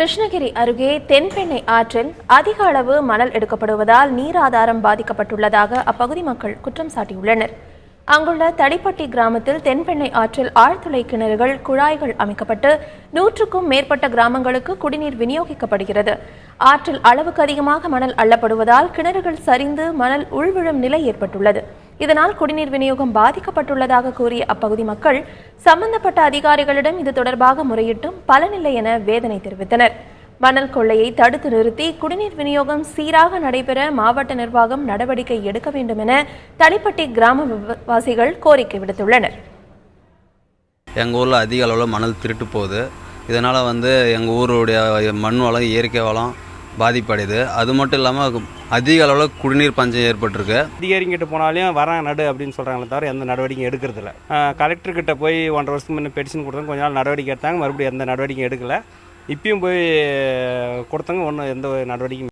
கிருஷ்ணகிரி அருகே தென்பெண்ணை ஆற்றில் அதிக அளவு மணல் எடுக்கப்படுவதால் நீர் ஆதாரம் பாதிக்கப்பட்டுள்ளதாக அப்பகுதி மக்கள் குற்றம் சாட்டியுள்ளனர். அங்குள்ள தடிப்பட்டி கிராமத்தில் தென்பெண்ணை ஆற்றில் ஆழ்துளை கிணறுகள், குழாய்கள் அமைக்கப்பட்டு 100க்கும் மேற்பட்ட கிராமங்களுக்கு குடிநீர் விநியோகிக்கப்படுகிறது. ஆற்றில் அளவுக்கு அதிகமாக மணல் அள்ளப்படுவதால் கிணறுகள் சரிந்து மணல் உள்விழும் நிலை ஏற்பட்டுள்ளது. இதனால் குடிநீர் விநியோகம் பாதிக்கப்பட்டுள்ளதாக கூறிய அப்பகுதி மக்கள் சம்பந்தப்பட்ட அதிகாரிகளிடம் இது தொடர்பாக முறையிட்டும் பலனில்லை என வேதனை தெரிவித்தனர். மணல் கொள்ளையை தடுத்து நிறுத்தி குடிநீர் விநியோகம் சீராக நடைபெற மாவட்ட நிர்வாகம் நடவடிக்கை எடுக்க வேண்டும் என தடிப்பட்டி கிராமவாசிகள் கோரிக்கை விடுத்துள்ளனர். எங்கள் ஊரில் அதிக அளவில் மணல் திருட்டு போகுது. இதனால் எங்கள் ஊருடைய மண் வளம், இயற்கை வளம் பாதிப்படையுது. அது மட்டும் இல்லாமல் அதிக அளவில் குடிநீர் பஞ்சம் ஏற்பட்டிருக்கு. அதிகாரிங்கிட்ட போனாலையும் வரேன் நடு அப்படின்னு சொல்கிறாங்களே தவிர எந்த நடவடிக்கையும் எடுக்கிறதில்ல. கலெக்டர்கிட்ட போய் 1.5 வருஷத்துக்கு முன்னே பெட்டிஷன் கொடுத்தாங்க, கொஞ்ச நாள் நடவடிக்கை எடுத்தாங்க, மறுபடியும் எந்த நடவடிக்கையும் எடுக்கலை. இப்பயும் போய் கொடுத்தாங்க, ஒன்றும் எந்த நடவடிக்கையும்